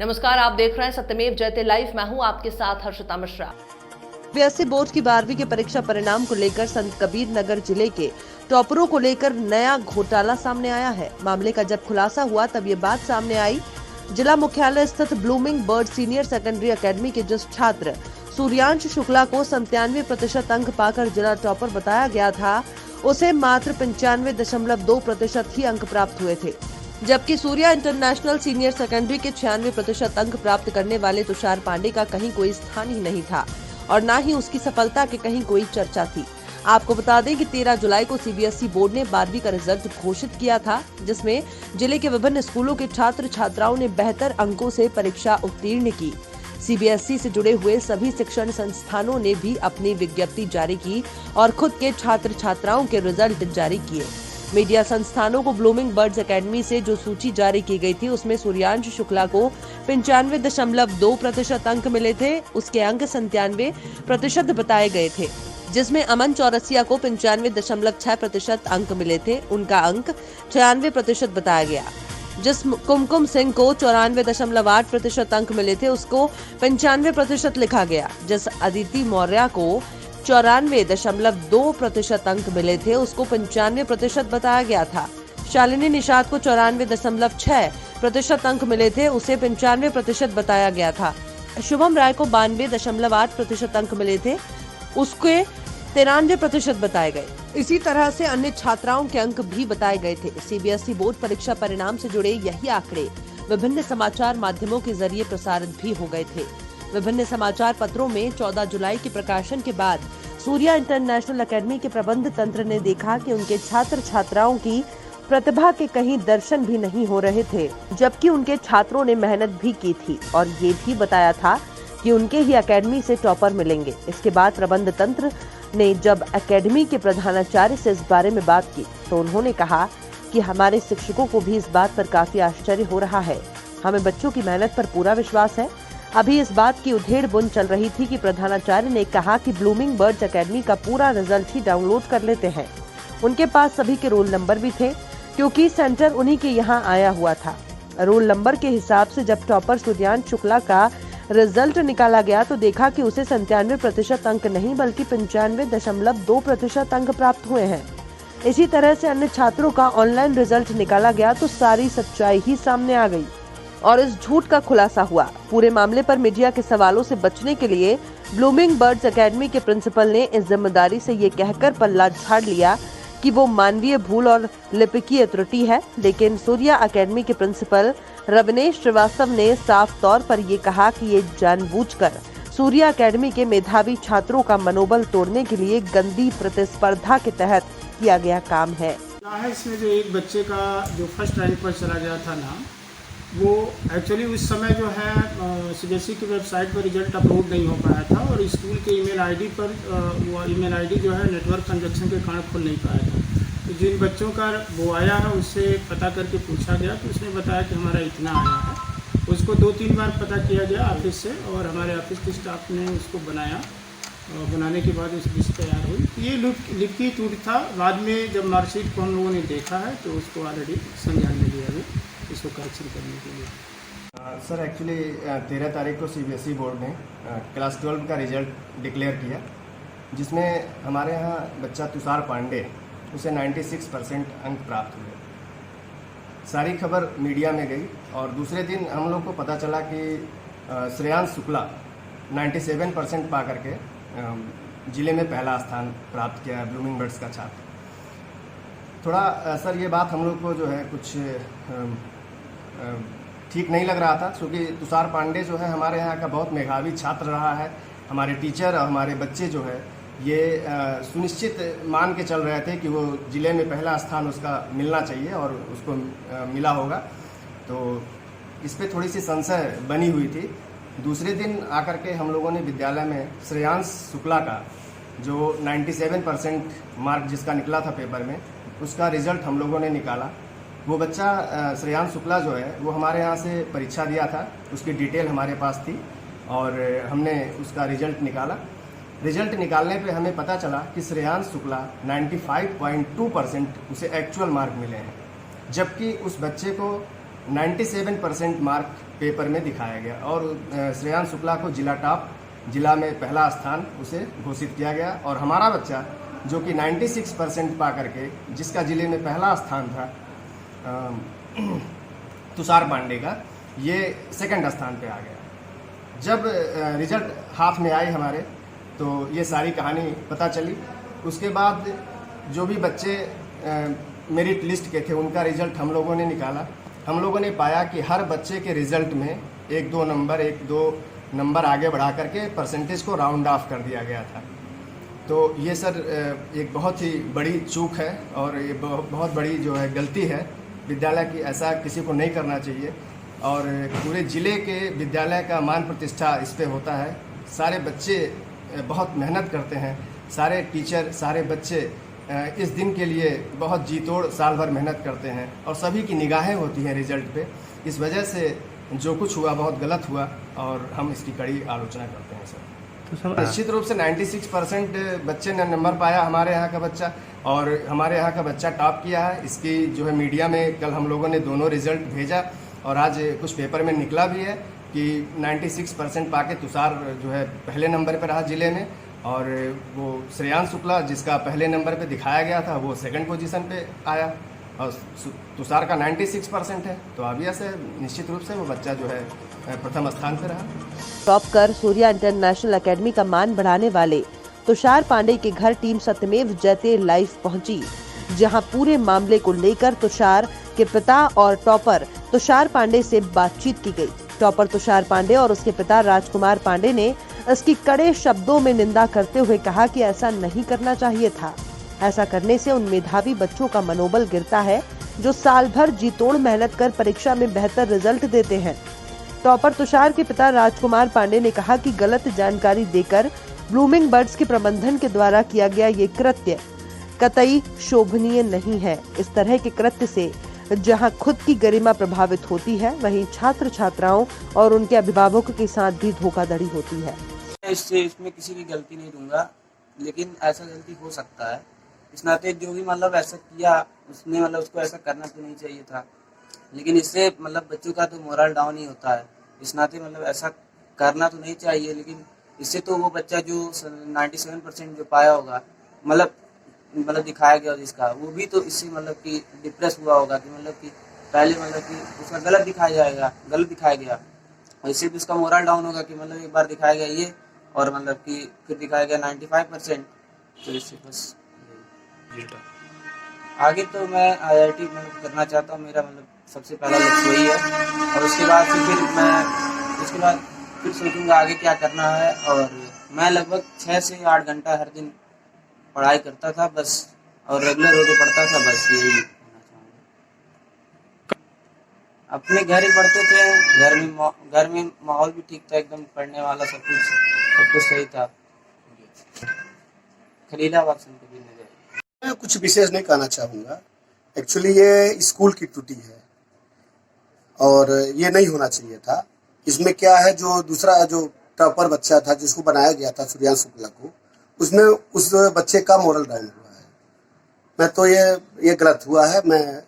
नमस्कार, आप देख रहे हैं सत्यमेव जयते लाइव। मैं हूं आपके साथ हर्षिता मिश्रा। सीबीएसई बोर्ड की 12वीं के परीक्षा परिणाम को लेकर संत कबीर नगर जिले के टॉपरों को लेकर नया घोटाला सामने आया है। मामले का जब खुलासा हुआ तब ये बात सामने आई। जिला मुख्यालय स्थित blooming bird senior secondary academy के जिस छात्र सूर्यांश शुक्ला को 97% अंक पाकर जिला टॉपर बताया गया था, उसे मात्र 95.2% ही अंक प्राप्त हुए थे, जबकि सूर्या इंटरनेशनल सीनियर सेकेंडरी के 96% अंक प्राप्त करने वाले तुषार पांडे का कहीं कोई स्थान ही नहीं था और न ही उसकी सफलता की कहीं कोई चर्चा थी। आपको बता दें कि 13 जुलाई को सीबीएसई बोर्ड ने 12वीं का रिजल्ट घोषित किया था, जिसमें जिले के विभिन्न स्कूलों के छात्र छात्राओं ने बेहतर अंकों से परीक्षा उत्तीर्ण की। सीबीएसई से जुड़े हुए सभी शिक्षण संस्थानों ने भी अपनी विज्ञप्ति जारी की और खुद के छात्र छात्राओं के रिजल्ट जारी किए। मीडिया संस्थानों को ब्लूमिंग बर्ड्स एकेडमी से जो सूची जारी की गई थी, उसमें सूर्यांश शुक्ला को 95.2% अंक मिले थे। उसके अंक 97% बताए गए थे, जिसमें अमन चौरसिया को 95.6% अंक मिले थे। उनका अंक 96% बताया गया। जिस कुमकुम सिंह को 94.8% अंक मिले थे, उसको 95% लिखा गया। जिस अदिति मौर्य को 94.2% अंक मिले थे, उसको 95% बताया गया था। शालिनी निषाद को 94.6% अंक मिले थे, उसे 95% बताया गया था। शुभम राय को 92.8% अंक मिले थे, उसके 93% बताए गए। इसी तरह से अन्य छात्राओं के अंक भी बताए गए थे। सीबीएसई बोर्ड परीक्षा परिणाम से जुड़े यही आंकड़े विभिन्न समाचार माध्यमों के जरिए प्रसारित भी हो गए थे। विभिन्न समाचार पत्रों में 14 जुलाई के प्रकाशन के बाद सूर्या इंटरनेशनल एकेडमी के प्रबंध तंत्र ने देखा कि उनके छात्र छात्राओं की प्रतिभा के कहीं दर्शन भी नहीं हो रहे थे, जबकि उनके छात्रों ने मेहनत भी की थी और ये भी बताया था कि उनके ही एकेडमी से टॉपर मिलेंगे। इसके बाद प्रबंध तंत्र ने जब एकेडमी के प्रधानाचार्य से इस बारे में बात की तो उन्होंने कहा कि हमारे शिक्षकों को भी इस बात पर काफी आश्चर्य हो रहा है। हमें बच्चों की मेहनत पर पूरा विश्वास है। अभी इस बात की उधेड़-बुन चल रही थी कि प्रधानाचार्य ने कहा कि ब्लूमिंग बर्ड्स एकेडमी का पूरा रिजल्ट ही डाउनलोड कर लेते हैं। उनके पास सभी के रोल नंबर भी थे, क्योंकि सेंटर उन्हीं के यहाँ आया हुआ था। रोल नंबर के हिसाब से जब टॉपर सूर्यांश शुक्ला का रिजल्ट निकाला गया तो देखा कि उसे 97% अंक नहीं बल्कि 95.2% अंक प्राप्त हुए हैं। इसी तरह से अन्य छात्रों का ऑनलाइन रिजल्ट निकाला गया तो सारी सच्चाई ही सामने आ गई और इस झूठ का खुलासा हुआ। पूरे मामले पर मीडिया के सवालों से बचने के लिए ब्लूमिंग बर्ड्स एकेडमी के प्रिंसिपल ने इस जिम्मेदारी से ये कहकर पल्ला झाड़ लिया कि वो मानवीय भूल और लिपिकीय त्रुटि है, लेकिन सूर्या एकेडमी के प्रिंसिपल रवनेश श्रीवास्तव ने साफ तौर पर ये कहा कि ये जानबूझकर सूर्या एकेडमी के मेधावी छात्रों का मनोबल तोड़ने के लिए गंदी प्रतिस्पर्धा के तहत किया गया काम है। इसमें जो एक बच्चे का जो फर्स्ट रैंक पर चला गया था ना, वो एक्चुअली उस समय जो है सीबीएसई की वेबसाइट पर रिजल्ट अपलोड नहीं हो पाया था और स्कूल के ईमेल आईडी पर वो ईमेल आईडी जो है नेटवर्क कंजक्शन के कारण खुल नहीं पाया था। तो जिन बच्चों का वो आया है उससे पता करके पूछा गया तो उसने बताया कि हमारा इतना आया है। उसको 2-3 बार पता किया गया ऑफिस से और हमारे ऑफिस के स्टाफ ने उसको बनाया। बनाने के बाद उस लिस्ट तैयार हुई। ये लिखी टूट था। बाद में जब मार्कशीट को हम लोगों ने देखा है तो उसको ऑलरेडी संज्ञान में लिया गया इसको करेक्शन करने के लिए। सर एक्चुअली 13 तारीख को सीबीएसई बोर्ड ने क्लास 12 का रिजल्ट डिक्लेयर किया, जिसमें हमारे यहाँ बच्चा तुषार पांडे उसे 96% अंक प्राप्त हुए। सारी खबर मीडिया में गई और दूसरे दिन हम लोग को पता चला कि श्रेयांश शुक्ला 97% पा करके जिले में पहला स्थान प्राप्त किया है, ब्लूमिंग बर्ड्स का छात्र। थोड़ा सर ये बात हम लोग को जो है कुछ ठीक नहीं लग रहा था, क्योंकि तुषार पांडे जो है हमारे यहाँ का बहुत मेधावी छात्र रहा है। हमारे टीचर और हमारे बच्चे जो है ये सुनिश्चित मान के चल रहे थे कि वो जिले में पहला स्थान उसका मिलना चाहिए और उसको मिला होगा। तो इस पर थोड़ी सी संशय बनी हुई थी। दूसरे दिन आकर के हम लोगों ने विद्यालय में श्रेयांश शुक्ला का जो 97% मार्क जिसका निकला था पेपर में, उसका रिजल्ट हम लोगों ने निकाला। वो बच्चा श्रेयांश शुक्ला जो है वो हमारे यहाँ से परीक्षा दिया था, उसकी डिटेल हमारे पास थी और हमने उसका रिजल्ट निकाला। रिजल्ट निकालने पे हमें पता चला कि श्रेयांश शुक्ला 95.2% उसे एक्चुअल मार्क मिले हैं, जबकि उस बच्चे को 97% मार्क पेपर में दिखाया गया और श्रेयांश शुक्ला को जिला टॉप, जिला में पहला स्थान उसे घोषित किया गया। और हमारा बच्चा जो कि 96% पा करके, जिसका जिले में पहला स्थान था तुषार पांडे का, ये सेकंड स्थान पे आ गया। जब रिजल्ट हाथ में आए हमारे तो ये सारी कहानी पता चली। उसके बाद जो भी बच्चे मेरिट लिस्ट के थे उनका रिज़ल्ट हम लोगों ने निकाला। हम लोगों ने पाया कि हर बच्चे के रिज़ल्ट में एक दो नंबर आगे बढ़ा करके परसेंटेज को राउंड ऑफ कर दिया गया था। तो ये सर एक बहुत ही बड़ी चूक है और ये बहुत बड़ी जो है गलती है विद्यालय की। ऐसा किसी को नहीं करना चाहिए और पूरे ज़िले के विद्यालय का मान प्रतिष्ठा इस पे होता है। सारे बच्चे बहुत मेहनत करते हैं, सारे टीचर, सारे बच्चे इस दिन के लिए बहुत जी तोड़ साल भर मेहनत करते हैं और सभी की निगाहें होती हैं रिजल्ट पे। इस वजह से जो कुछ हुआ बहुत गलत हुआ और हम इसकी कड़ी आलोचना करते हैं सर। तो निश्चित रूप से 96% बच्चे ने नंबर पाया हमारे यहाँ का बच्चा और हमारे यहाँ का बच्चा टॉप किया है। इसकी जो है मीडिया में कल हम लोगों ने दोनों रिजल्ट भेजा और आज कुछ पेपर में निकला भी है कि 96% पाके तुषार जो है पहले नंबर पर रहा जिले में और वो श्रेयांश शुक्ला जिसका पहले नंबर पे दिखाया गया था वो सेकंड पोजीशन पे आया और तुषार का 96% है। तो ऑब्वियस है, निश्चित रूप से वो बच्चा जो है प्रथम स्थान पे रहा। टॉप कर सूर्या इंटरनेशनल एकेडमी का मान बढ़ाने वाले तुषार पांडे के घर टीम सत्यमेव जयते लाइव पहुंची, जहां पूरे मामले को लेकर तुषार के पिता और टॉपर तुषार पांडे से बातचीत की गई। टॉपर तुषार पांडे और उसके पिता राजकुमार पांडे ने इसकी कड़े शब्दों में निंदा करते हुए कहा कि ऐसा नहीं करना चाहिए था। ऐसा करने से उन मेधावी बच्चों का मनोबल गिरता है जो साल भर जी तोड़ मेहनत कर परीक्षा में बेहतर रिजल्ट देते हैं। टॉपर तुषार के पिता राजकुमार पांडे ने कहा कि गलत जानकारी देकर ब्लूमिंग बर्ड्स के प्रबंधन के द्वारा किया गया ये कृत्य कतई शोभनीय नहीं है। इस तरह के कृत्य से जहां खुद की गरिमा प्रभावित होती है, वहीं छात्र छात्राओं और उनके अभिभावकों के साथ भी धोखाधड़ी होती है। इसमें किसी की गलती नहीं दूंगा, लेकिन ऐसा गलती हो सकता है। इस नाते जो भी मतलब ऐसा किया उसने मतलब उसको ऐसा करना तो नहीं चाहिए था, लेकिन इससे मतलब बच्चों का तो मोरल डाउन ही होता है। इस नाते मतलब ऐसा करना तो नहीं चाहिए, लेकिन इससे तो वो बच्चा जो 97% जो पाया होगा मतलब दिखाया गया जिसका, वो भी तो इससे मतलब कि डिप्रेस हुआ होगा कि मतलब कि पहले मतलब कि उसका गलत दिखाया गया और इससे भी उसका मोरल डाउन होगा कि मतलब एक बार दिखाया गया ये और मतलब कि फिर दिखाया गया 95%। तो इससे बस आगे तो मैं IIT में करना चाहता हूँ, मेरा मतलब सबसे पहला लक्ष्य वही है और उसके बाद फिर सोचूंगा आगे क्या करना है। और मैं लगभग 6 से 8 घंटा हर दिन पढ़ाई करता था बस, और रेगुलर होकर पढ़ता था बस, यही कहना चाहूँगा। अपने घर ही पढ़ते थे, घर में माहौल भी ठीक था, एकदम पढ़ने वाला सब कुछ सही था। खलीलाबाद से मैं कुछ विशेष नहीं कहना चाहूँगा। एक्चुअली ये स्कूल की त्रुटि है और ये नहीं होना चाहिए था। इसमें क्या है, जो दूसरा जो टॉपर बच्चा था जिसको बनाया गया था श्रेयांश शुक्ला को, उसमें उस बच्चे का मोरल डाउन हुआ है। मैं तो ये गलत हुआ है। मैं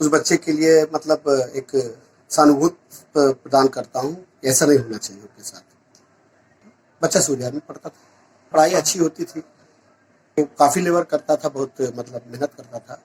उस बच्चे के लिए मतलब एक सहानुभूति प्रदान करता हूँ। ऐसा नहीं होना चाहिए उसके साथ। बच्चा सूर्या में पढ़ता था, पढ़ाई अच्छी होती थी, काफ़ी लेबर करता था, बहुत मतलब मेहनत करता था।